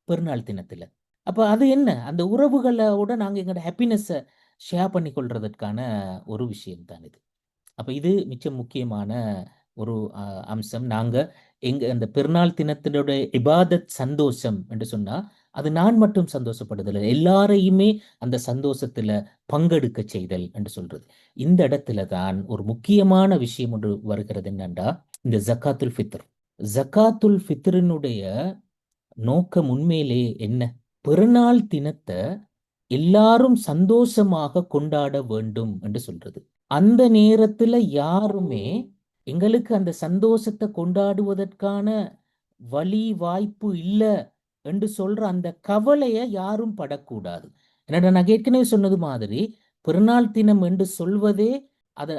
பெருநாள் தினத்துல. அப்ப அது என்ன? அந்த உறவுகளோட நாங்க எங்களோட ஹாப்பினஸ ஷேர் பண்ணி கொள்றதற்கான ஒரு விஷயம் தான் இது. அப்ப இது மிச்ச முக்கியமான ஒரு அம்சம். நாங்க எங்க அந்த பெருநாள் தினத்தினுடைய இபாதத் சந்தோஷம் என்று சொன்னா, அது நான் மட்டும் சந்தோஷப்படுதல் எல்லாரையுமே அந்த சந்தோஷத்துல பங்கெடுக்க செய்தல் என்று சொல்றது. இந்த இடத்துல தான் ஒரு முக்கியமான விஷயம் ஒன்று வருகிறது என்னண்டா, இந்த ஜக்காத்துல் ஃபித்ர். ஜக்காத்துல் ஃபித்ரினுடைய நோக்கம் உண்மையிலே என்ன? பெருநாள் தினத்தை எல்லாரும் சந்தோஷமாக கொண்டாட வேண்டும் என்று சொல்றது. அந்த நேரத்துல யாருமே எங்களுக்கு அந்த சந்தோஷத்தை கொண்டாடுவதற்கான வழி வாய்ப்பு இல்ல என்று சொல்ற அந்த கவலையை யாரும் படக்கூடாது. என்னடா நான் ஏற்கனவே சொன்னது மாதிரி பெருநாள் தினம் என்று சொல்வதே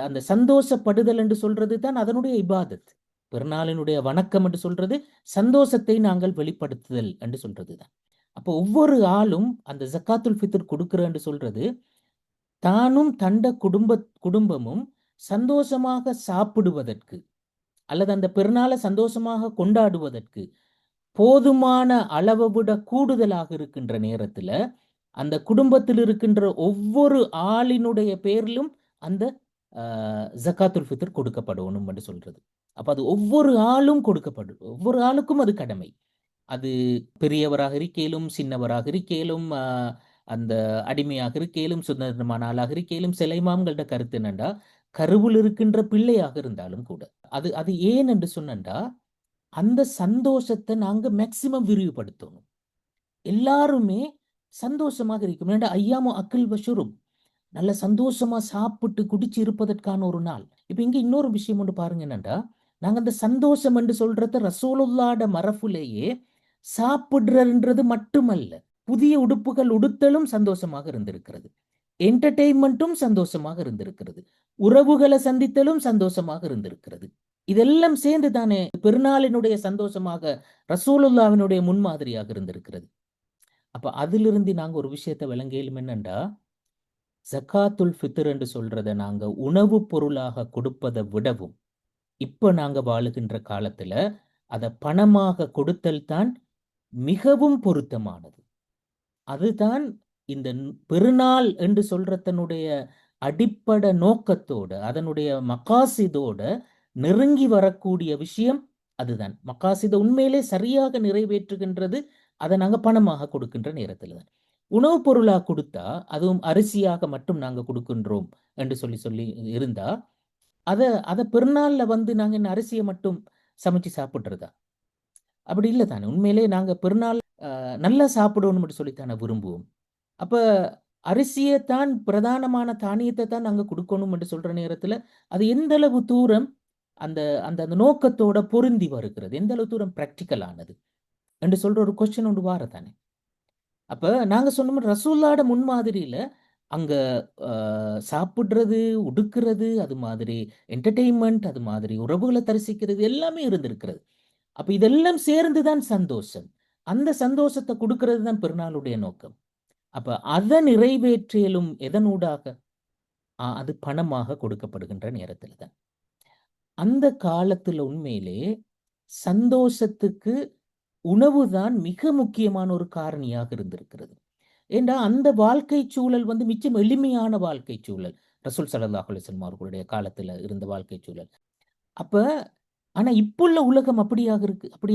அந்த சந்தோஷப்படுதல் என்று சொல்றது தான் அதனுடைய இபாதத். பெருநாளினுடைய வணக்கம் என்று சொல்றது சந்தோஷத்தை நாங்கள் வெளிப்படுத்துதல் என்று சொல்றது தான். அப்போ ஒவ்வொரு ஆளும் அந்த ஜக்காத்துல் ஃபித்ர் கொடுக்கிறேன்னு சொல்றது தானும் தண்ட குடும்பமும் சந்தோஷமாக சாப்பிடுவதற்கு அல்லது அந்த பெருநாளை சந்தோஷமாக கொண்டாடுவதற்கு போதுமான அளவை விட கூடுதலாக இருக்கின்ற நேரத்துல அந்த குடும்பத்தில் இருக்கின்ற ஒவ்வொரு ஆளினுடைய பேரிலும் அந்த ஜக்காத்துல் ஃபித்ர் கொடுக்கப்படணும் என்று சொல்றது. அப்ப அது ஒவ்வொரு ஆளும் கொடுக்கப்படும், ஒவ்வொரு ஆளுக்கும் அது கடமை. அது பெரியவராக இருக்கேலும், சின்னவராக இருக்கேலும், அந்த அடிமையாக இருக்கேலும், சுதந்திரமான ஆளாக இருக்கேலும், சில இமாம்கள்ட கருத்து என்னண்டா, கருவில் இருக்கின்ற பிள்ளையாக இருந்தாலும் கூட அது அது ஏன் என்று சொன்னண்டா, அந்த சந்தோஷத்தை நாங்க மேக்சிமம் விரிவுபடுத்தணும். எல்லாருமே சந்தோஷமாக இருக்கும். ஏன்னா ஐயாமோ அக்கில் வஷுரும், நல்ல சந்தோஷமா சாப்பிட்டு குடிச்சு இருப்பதற்கான ஒரு நாள். இப்ப இங்க இன்னொரு விஷயம் ஒன்று பாருங்க என்னண்டா, நாங்க அந்த சந்தோஷம் என்று சொல்றத ரசூலுல்லாஹ்ட மரபுலேயே சாப்பிடுறன்றது மட்டுமல்ல, புதிய உடுப்புகள் உடுத்தலும் சந்தோஷமாக இருந்திருக்கிறது, என்டர்டெயின்மெண்ட்டும் சந்தோஷமாக இருந்திருக்கிறது, உறவுகளை சந்தித்தலும் சந்தோஷமாக இருந்திருக்கிறது. இதெல்லாம் சேர்ந்து தானே பெருநாளினுடைய சந்தோஷமாக ரசூலுல்லாஹ்வினுடைய முன்மாதிரியாக இருந்திருக்கிறது. அப்ப அதிலிருந்து நாங்க ஒரு விஷயத்தை விளங்கியலும் என்னண்டா, ஜக்காத்துல் ஃபித்ர் என்று சொல்றத நாங்க உணவு பொருளாக கொடுப்பதை விடவும் இப்ப நாங்க வாழுகின்ற காலத்துல அதை பணமாக கொடுத்தல் தான் மிகவும் பொருத்தமானது. அதுதான் இந்த பெருநாள் என்று சொல்றதனுடைய அடிப்படை நோக்கத்தோட அதனுடைய மகாசிதோட நெருங்கி வரக்கூடிய விஷயம். அதுதான் மகாசித உண்மையிலே சரியாக நிறைவேற்றுகின்றது. அதை நாங்க பணமாக கொடுக்கின்ற நேரத்துல தான். உணவுப் பொருளா கொடுத்தா, அதுவும் அரிசியாக மட்டும் நாங்க கொடுக்கின்றோம் என்று சொல்லி சொல்லி இருந்தா, அத அத பெருநாள்ல நாங்க என்ன அரிசியை மட்டும் சமைச்சு சாப்பிடுறதா? அப்படி இல்லை தானே. உண்மையிலே நாங்க பெருநாள் நல்லா சாப்பிடணும்னு சொல்லித்தானே விரும்புவோம். அப்ப அரிசியைத்தான் பிரதானமான தானியத்தை தான் நாங்க கொடுக்கணும் என்று சொல்ற நேரத்துல அது எந்த அளவு தூரம் அந்த அந்த அந்த நோக்கத்தோட பொருந்தி வருகிறது, எந்த அளவு தூரம் பிராக்டிக்கல் ஆனது என்று சொல்ற ஒரு கொஸ்டின் ஒன்று வாரதானே. அப்ப நாங்க சொன்ன மாதிரி ரசூல்லாட முன்மாதிரியில அங்க சாப்பிடுறது, உடுக்கிறது, அது மாதிரி என்டர்டெயின்மெண்ட், அது மாதிரி உறவுகளை தரிசிக்கிறது எல்லாமே இருந்திருக்கிறது. அப்ப இதெல்லாம் சேர்ந்துதான் சந்தோஷம். அந்த சந்தோஷத்தை கொடுக்கிறது தான் பெருநாளுடைய நோக்கம். அப்ப அதை நிறைவேற்றியலும் எதனூடாக? அது பணமாக கொடுக்கப்படுகின்ற நேரத்தில் தான். அந்த காலத்துல உண்மையிலே சந்தோஷத்துக்கு உணவுதான் மிக முக்கியமான ஒரு காரணியாக இருந்திருக்கிறது. ஏண்டா அந்த வாழ்க்கை சூழல் மிச்சம் எளிமையான வாழ்க்கை சூழல். ரசூல் ஸல்லல்லாஹு அலைஹி வஸல்லம் அவர்களுடைய காலத்துல இருந்த வாழ்க்கை சூழல். அப்ப ஆனா இப்புள்ள உலகம் அப்படியா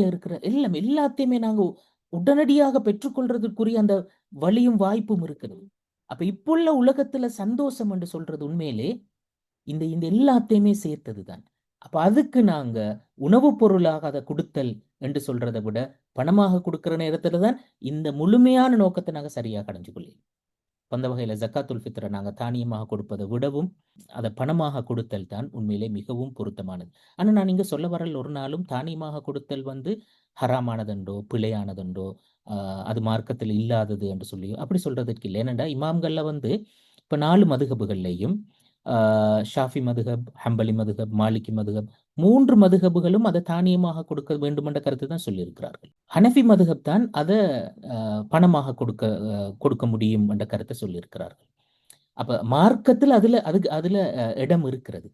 இருக்கிற எல்லாத்தையுமே நாங்க உடனடியாக பெற்றுக்கொள்றதுக்குரிய அந்த வழியும் வாய்ப்பும் இருக்குது. அப்ப இப்புள்ள உலகத்துல சந்தோஷம் என்று சொல்றது உண்மையிலே இந்த இந்த எல்லாத்தையுமே சேர்த்ததுதான். அப்ப அதுக்கு நாங்க உணவுப் பொருளாக அதை கொடுத்தல் என்று சொல்றதை விட பணமாக கொடுக்கிற நேரத்துல தான் இந்த முழுமையான நோக்கத்தை நாங்க சரியாக அடைஞ்சு கொள்ளலாம். அந்த வகையில ஜக்காத்துல் ஃபித்ரை நாங்க தானியமாக கொடுப்பதை விடவும் அதை பணமாக கொடுத்தல் தான் உண்மையிலே மிகவும் பொருத்தமானது. ஆனா நான் இங்க சொல்ல வரல் ஒரு நாளும் தானியமாக கொடுத்தல் ஹராமானதுண்டோ பிழையானதுண்டோ அது மார்க்கத்தில் இல்லாதது என்று சொல்லி அப்படி சொல்றதுக்கு இல்லை. ஏனென்றா இமாம்கள்ல இப்ப 4 மதுஹபுகள்லையும் ஷாஃபி மதுஹப், ஹம்பலி மதுஹப், மாலிகி மதுஹப், மூன்று மதுஹபுகளும் அதை தானியமாக கொடுக்க வேண்டும் என்ற கருத்து தான் சொல்லியிருக்கிறார்கள். ஹனஃபி மதுஹப் தான் அதை பணமாக கொடுக்க முடியும் என்ற கருத்தை சொல்லியிருக்கிறார்கள். அப்ப மார்க்கத்தில் அதுல இடம் இருக்கிறது.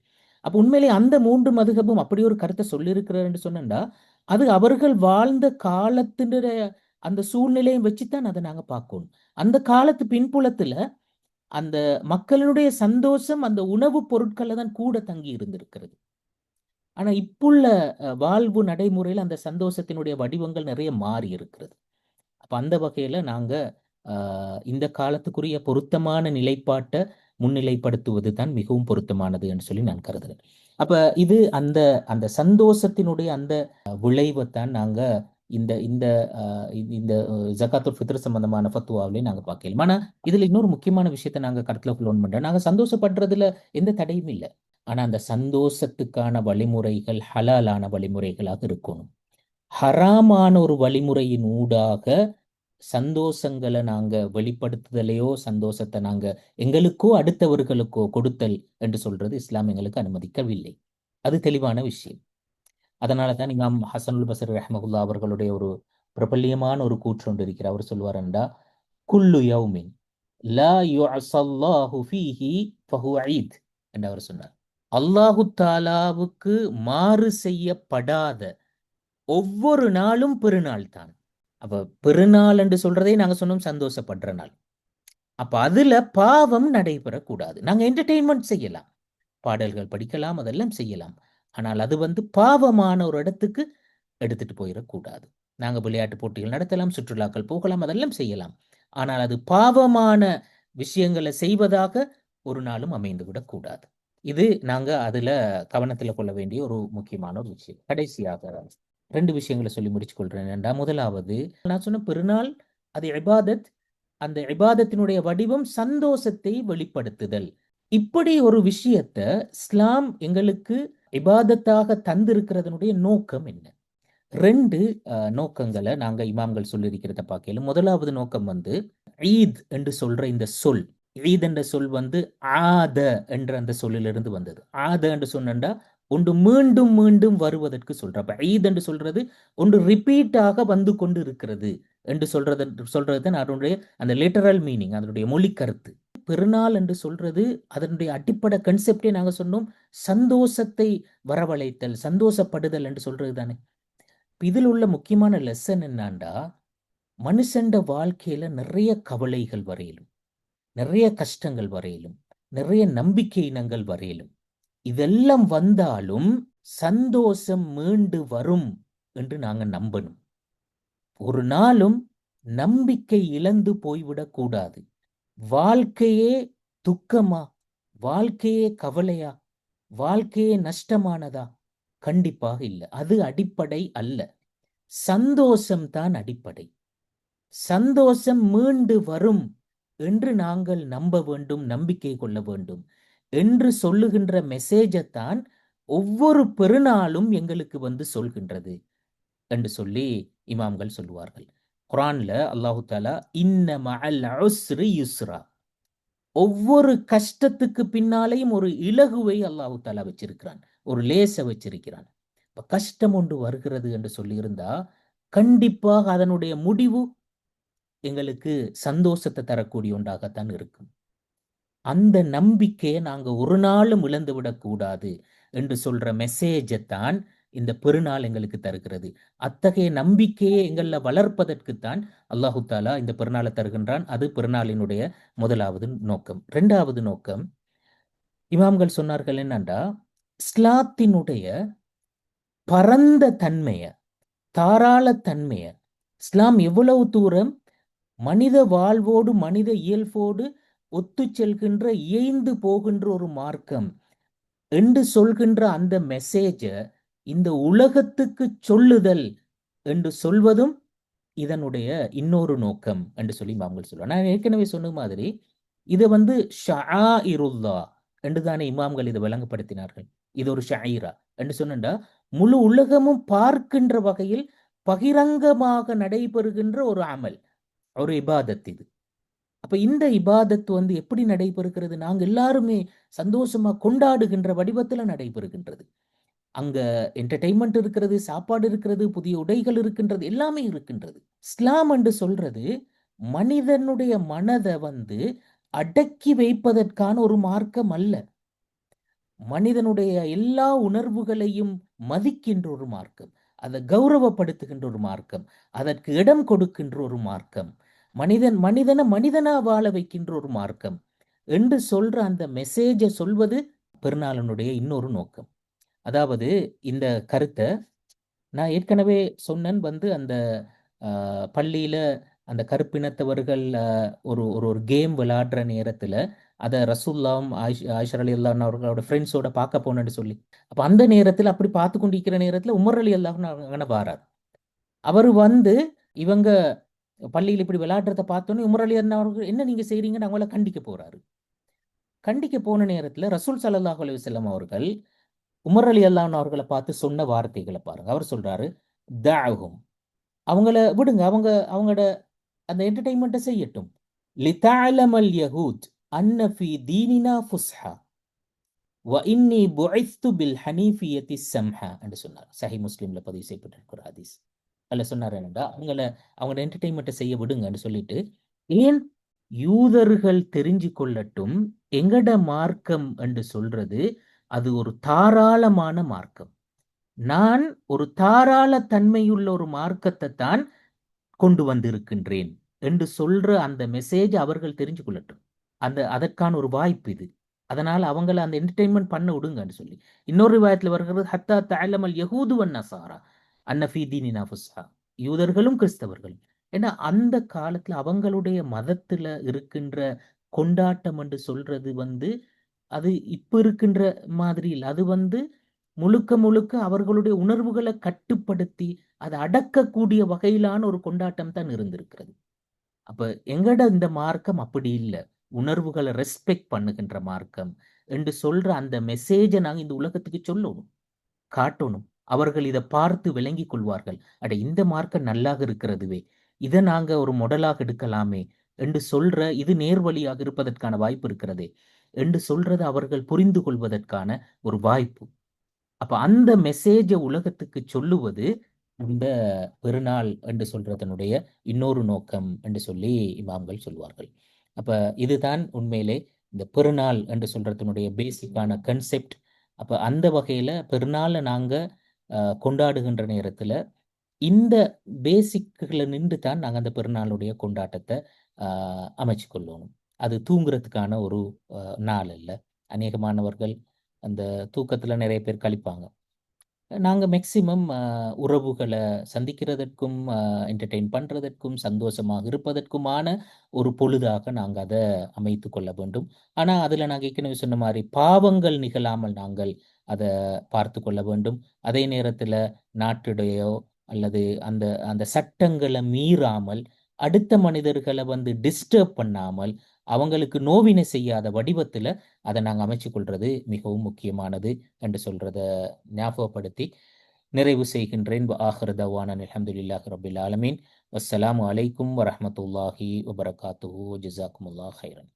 அப்ப உண்மையிலே அந்த மூன்று மதுஹபும் அப்படி ஒரு கருத்தை சொல்லியிருக்கிறார் என்று சொன்னா, அது அவர்கள் வாழ்ந்த காலத்தினுடைய அந்த சூழ்நிலையை வச்சுதான் அதை நாங்க பார்க்கணும். அந்த காலத்து பின்புலத்துல அந்த மக்களுடைய சந்தோஷம் அந்த உணவுப் பொருட்கள்ல தான் கூட தங்கி இருந்திருக்கிறது. ஆனா இப்புள்ள வாழ்வு நடைமுறையில் அந்த சந்தோஷத்தினுடைய வடிவங்கள் நிறைய மாறி இருக்கிறது. அப்ப அந்த வகையில நாங்க இந்த காலத்துக்குரிய பொருத்தமான நிலைப்பாட்டை முன்னிலைப்படுத்துவது தான் மிகவும் பொருத்தமானது என்று சொல்லி நான் கருதுறேன். அப்ப இது அந்த அந்த சந்தோஷத்தினுடைய அந்த விளைவைத்தான் நாங்க இந்த இந்த இந்த ஜகாத்துல் ஃபித்ர் சம்பந்தமான ஃபத்துவாவிலையும் நாங்க பார்க்கலாம். ஆனா இதுல இன்னொரு முக்கியமான விஷயத்தை நாங்க கருத்துல கொண்டு பண்றோம். நாங்க சந்தோஷப்படுறதுல எந்த தடையும் இல்லை. ஆனா அந்த சந்தோஷத்துக்கான வழிமுறைகள் ஹலாலான வழிமுறைகளாக இருக்கணும். ஹராமான ஒரு வழிமுறையின் ஊடாக சந்தோஷங்களை நாங்க வெளிப்படுத்துதலையோ சந்தோஷத்தை நாங்க எங்களுக்கோ அடுத்தவர்களுக்கோ கொடுத்தல் என்று சொல்றது இஸ்லாம் எங்களுக்கு அனுமதிக்கவில்லை. அது தெளிவான விஷயம். அதனால தான் இமாம் ஹசனுல் பஸ்ரி ரஹ்மஹுல்லா அவர்களுடைய ஒரு பிரபல்யமான ஒரு கூற்று ஒன்று இருக்கிறார். அவர் சொல்வார் என்றா, குல்லு யௌமின் லா யுஅஸல்லாஹு ஃபீஹி ஃபஹுவ ஈத் என்று அவர் சொன்னார். அல்லாஹு தாலாவுக்கு மாறு செய்யப்படாத ஒவ்வொரு நாளும் பெருநாள் தான். அப்ப பெருநாள் என்று சொல்றதே நாங்க சொன்னோம் சந்தோஷப்படுற நாள். அப்ப அதுல பாவம் நடைபெறக்கூடாது. நாங்க என்டர்டெயின்மெண்ட் செய்யலாம், பாடல்கள் படிக்கலாம், அதெல்லாம் செய்யலாம். ஆனால் அது பாவமான ஒரு இடத்துக்கு எடுத்துட்டு போயிடக்கூடாது. நாங்க விளையாட்டு போட்டிகள் நடத்தலாம், சுற்றுலாக்கள் போகலாம், அதெல்லாம் செய்யலாம். ஆனால் அது பாவமான விஷயங்களை செய்வதாக ஒரு நாளும் அமைந்து விடக்கூடாது. இது நாங்க அதுல கவனத்துல கொள்ள வேண்டிய ஒரு முக்கியமான ஒரு விஷயம். கடைசியாக 2 விஷயங்களை சொல்லி முடிச்சு கொள்றேன். முதலாவது, நான் சொன்ன பெருநாள் அது இபாதத். அந்த இபாதத்தினுடைய வடிவம் சந்தோஷத்தை வெளிப்படுத்துதல். இப்படி ஒரு விஷயத்த இஸ்லாம் எங்களுக்கு இபாதத்தாக தந்திருக்கிறதனுடைய நோக்கம் என்ன? 2 நோக்கங்களை நாங்க இமாம்கள் சொல்லியிருக்கிறத பார்க்கலும். முதலாவது நோக்கம் ஈத் என்று சொல்ற இந்த சொல். ஈத் என்ற சொல் ஆத என்ற அந்த சொல்லிலிருந்து வந்தது. ஆத என்று சொன்னா ஒன்று மீண்டும் மீண்டும் வருவதற்கு சொல்ற. அப்ப ஈத் என்று சொல்றது ஒன்று ரிப்பீட்டாக வந்து கொண்டு இருக்கிறது என்று சொல்றது அதனுடைய அந்த லிட்டரல் மீனிங், அதனுடைய மொழி கருத்து. பெருநாள் என்று சொல்றது அதனுடைய அடிப்படை கன்செப்டே நாங்க சொன்னோம் சந்தோஷத்தை வரவழைத்தல், சந்தோஷப்படுதல் என்று சொல்றது தானே. இதில் உள்ள முக்கியமான லெசன் என்னாண்டா, மனுஷண்ட வாழ்க்கையில நிறைய கவலைகள் வரையிலும், நிறைய கஷ்டங்கள் வரையிலும், நிறைய நம்பிக்கை இனங்கள் வரையிலும், இதெல்லாம் வந்தாலும் சந்தோஷம் மீண்டு வரும் என்று நாங்க நம்பணும். ஒரு நாளும் நம்பிக்கை இழந்து போய்விடக் கூடாது. வாழ்க்கையே துக்கமா, வாழ்க்கையே கவலையா, வாழ்க்கையே நஷ்டமானதா? கண்டிப்பாக இல்லை. அது அடிப்படை அல்ல. சந்தோஷம் தான் அடிப்படை. சந்தோஷம் மீண்டு வரும் என்று நாங்கள் நம்ப வேண்டும், நம்பிக்கை கொள்ள வேண்டும் என்று சொல்லுகின்ற மெசேஜைத்தான் ஒவ்வொரு பெருநாளும் எங்களுக்கு சொல்கின்றது என்று சொல்லி இமாம்கள் சொல்லுவார்கள். குரான்ல அல்லாஹு தாலா இன்ன மஅல் உஸ்ரி யுஸ்ரா, ஒவ்வொரு கஷ்டத்துக்கு பின்னாலேயும் ஒரு இலகுவை அல்லாஹு தாலா வச்சிருக்கிறான், ஒரு லேச வச்சிருக்கிறான். கஷ்டம் ஒன்று வருகிறது என்று சொல்லியிருந்தா கண்டிப்பாக அதனுடைய முடிவு எங்களுக்கு சந்தோஷத்தை தரக்கூடிய ஒன்றாகத்தான் இருக்கும். அந்த நம்பிக்கையை நாங்க ஒரு நாளும் இழந்து விடக்கூடாது என்று சொல்ற மெசேஜை தான் இந்த பெருநாள் எங்களுக்கு தருகிறது. அத்தகைய நம்பிக்கையை எங்கள்ல வளர்ப்பதற்குத்தான் அல்லாஹு தாலா இந்த பெருநாளை தருகின்றான். அது பெருநாளினுடைய முதலாவது நோக்கம். 2வது நோக்கம், இமாம்கள் சொன்னார்கள் என்னண்டா, இஸ்லாத்தினுடைய பரந்த தன்மைய, தாராள தன்மைய, இஸ்லாம் எவ்வளவு தூரம் மனித வாழ்வோடு மனித இயல்போடு ஒத்து செல்கின்ற, இயைந்து போகின்ற ஒரு மார்க்கம் என்று சொல்கின்ற அந்த மெசேஜ இந்த உலகத்துக்கு சொல்லுதல் என்று சொல்வதும் இதனுடைய இன்னொரு நோக்கம் என்று சொல்லி இமாம்கள் சொல்லுவாங்க. நான் ஏற்கனவே சொன்ன மாதிரி இதை ஷஆஇருல்லா என்று தானே இமாம்கள் இதை விளங்கப்படுத்தினார்கள். இது ஒரு ஷாயிரா என்று சொன்னா முழு உலகமும் பார்க்கின்ற வகையில் பகிரங்கமாக நடைபெறுகின்ற ஒரு அமல், ஒரு இபாதத் இது. அப்ப இந்த இபாதத் எப்படி நடைபெறுகிறது? நாங்க எல்லாருமே சந்தோஷமா கொண்டாடுகின்ற வடிவத்துல நடைபெறுகின்றது. அங்க என்டர்டெயின்மெண்ட் இருக்கிறது, சாப்பாடு இருக்கிறது, புதிய உடைகள் இருக்கின்றது, எல்லாமே இருக்கின்றது. இஸ்லாம் என்று சொல்றது மனிதனுடைய மனதை அடக்கி வைப்பதற்கான ஒரு மார்க்கம் அல்ல. மனிதனுடைய எல்லா உணர்வுகளையும் மதிக்கின்ற ஒரு மார்க்கம், அதை கௌரவப்படுத்துகின்ற ஒரு மார்க்கம், அதற்கு இடம் கொடுக்கின்ற ஒரு மார்க்கம், மனிதனை மனிதனா வாழ வைக்கின்ற ஒரு மார்க்கம் என்று சொல்ற அந்த மெசேஜை சொல்வது பெருநாளனுடைய இன்னொரு நோக்கம். அதாவது இந்த கருத்தை நான் ஏற்கனவே சொன்னேன். அந்த பள்ளியில அந்த கருப்பினத்தவர்கள் ஒரு ஒரு ஒரு கேம் விளையாடுற நேரத்துல அதை ரசூல்லாவும் ஆயிஷர் அலி அல்லாஹ் அவர்களோட ஃப்ரெண்ட்ஸோட பார்க்க போனேன்னு சொல்லி, அப்ப அந்த நேரத்தில் அப்படி பார்த்து கொண்டிருக்கிற நேரத்துல உமர் அலி அல்லாஹ்னு வாரார். அவர் இவங்க பள்ளியில் இப்படி விளையாடுறத பார்த்தோன்னே உமர் அலி அண்ணா அவர்கள் என்ன நீங்க செய்றீங்கன்னு அவங்கள கண்டிக்க போறாரு. கண்டிக்க போன நேரத்துல ரசூல் ஸல்லல்லாஹு அலைஹி வஸல்லம் அவர்கள் உமர் அலி அல்லாஹ் அவர்களை பார்த்து சொன்ன வார்த்தைகளை பாருங்க. அவர் சொல்றாரு, தஅஹும், அவங்கள விடுங்க, அவங்க அவங்களோட அந்த என்டர்டைன்மெண்ட்டை செய்யட்டும். லிதஅலமல் யஹூத் அன்ன ஃபீ தீனினா ஃபுஸ்ஹா வ இன்னி புஇஸ்து பில் ஹனீஃபியத்தி ஸம்ஹா என்று சொன்னார். சஹீஹ் முஸ்லிம்ல பதிவு செய்யப்பட்டிருக்கிற ஹதீஸ். அதில் சொன்னார் என்னடா, அவங்களோட என்டர்டைன்மெண்ட்டை செய்ய விடுங்கன்னு சொல்லிட்டு, ஏன் யூதர்கள் தெரிஞ்சு கொள்ளட்டும் எங்கட மார்க்கம் என்று சொல்றது அது ஒரு தாராளமான மார்க்கம். நான் ஒரு தாராள தன்மையுள்ள ஒரு மார்க்கத்தை தான் கொண்டு வந்திருக்கின்றேன் என்று சொல்ற அந்த மெசேஜ் அவர்கள் தெரிஞ்சு கொள்ளட்டும். அதற்கான ஒரு வாய்ப்பு இது. அதனால அவங்கள அந்த என்டர்டெயின்மெண்ட் பண்ண விடுங்கன்னு சொல்லி. இன்னொரு ரிவாயத்தில் வருகிறது, ஹத்தா தஅலமல் யஹூது வன் நஸாரா அன்ன ஃபீ தீனினா ஃபுஸ்ஹா, யூதர்களும் கிறிஸ்தவர்களும். ஏன்னா அந்த காலத்துல அவங்களுடைய மதத்துல இருக்கின்ற கொண்டாட்டம் என்று சொல்றது அது இப்ப இருக்கின்ற மாதிரி இல்லை. அது முழுக்க முழுக்க அவர்களுடைய உணர்வுகளை கட்டுப்படுத்தி அதை அடக்கக்கூடிய வகையிலான ஒரு கொண்டாட்டம் தான் இருந்திருக்கிறது. அப்ப எங்கட இந்த மார்க்கம் அப்படி இல்லை. உணர்வுகளை ரெஸ்பெக்ட் பண்ணுகின்ற மார்க்கம் என்று சொல்ற அந்த மெசேஜை நாங்க இந்த உலகத்துக்கு சொல்லணும், காட்டணும். அவர்கள் இதை பார்த்து விளங்கி கொள்வார்கள். அட, இந்த மார்க்கம் நல்லாக இருக்கிறதுவே, இதை நாங்க ஒரு மொடலாக எடுக்கலாமே என்று சொல்ற, இது நேர்வழியாக இருப்பதற்கான வாய்ப்பு இருக்கிறதே என்று சொல்றது அவர்கள் புரிந்து கொள்வதற்கான ஒரு வாய்ப்பு. அப்ப அந்த மெசேஜை உலகத்துக்கு சொல்லுவது இந்த பெருநாள் என்று சொல்றதனுடைய இன்னொரு நோக்கம் என்று சொல்லி இமாம்கள் சொல்வார்கள். அப்ப இதுதான் உண்மையிலே இந்த பெருநாள் என்று சொல்றதனுடைய பேசிக்கான கன்செப்ட். அப்ப அந்த வகையில பெருநாளை நாங்க கொண்டாடுகின்ற நேரத்துல இந்த பேசிக்ல நின்று தான் நாங்கள் அந்த பெருநாளுடைய கொண்டாட்டத்தை அமைச்சு கொள்ளணும். அது தூங்குறதுக்கான ஒரு நாள் அல்ல. அநேகமானவர்கள் அந்த தூக்கத்துல நிறைய பேர் கழிப்பாங்க. நாங்க மேக்சிமம் உறவுகளை சந்திக்கிறதற்கும் என்டர்டெயின் பண்றதற்கும் சந்தோஷமாக இருப்பதற்குமான ஒரு பொழுதாக நாங்க அதை அமைத்து கொள்ள வேண்டும். ஆனா அதுல நாங்க ஏற்கனவே சொன்ன மாதிரி பாவங்கள் நிகழாமல் நாங்கள் அதை பார்த்து கொள்ள வேண்டும். அதே நேரத்துல நாட்டுடையோ அல்லது அந்த அந்த சட்டங்களை மீறாமல் அடுத்த மனிதர்களை டிஸ்டர்ப் பண்ணாமல் அவங்களுக்கு நோவினை செய்யாத வடிவத்துல அதை நாங்கள் அமைச்சு கொள்றது மிகவும் முக்கியமானது என்று சொல்றத ஞாபகப்படுத்தி நிறைவு செய்கின்றேன். ஆஹிரு தவானா அல்ஹம்துலில்லாஹி ரப்பில் ஆலமீன். வஸ்ஸலாமு அலைக்கும் வரஹ்மத்துல்லாஹி வபரகாத்துஹு. ஜஸாக்குமுல்லாஹ் ஹைரன்.